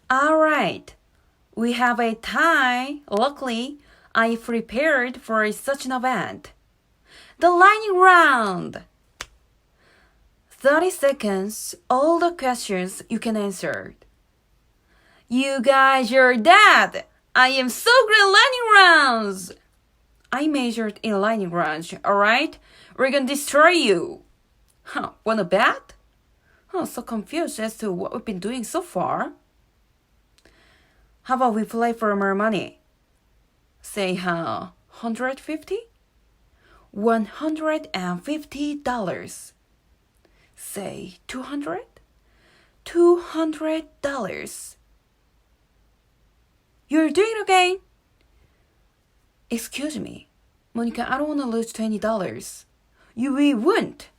All right. We have a tie. Luckily, I prepared for such an event. The lightning round. 30 seconds, all the questions you can answer. You guys are dead. I am so good at lightning rounds. I measured in lightning rounds, alright? We're gonna destroy you. Wanna bet? So confused as to what we've been doing so far. How about we play for more money? Say, 150? $150. Say, 200? $200. You're doing it again. Excuse me, Monica, I don't want to lose $20. We won't.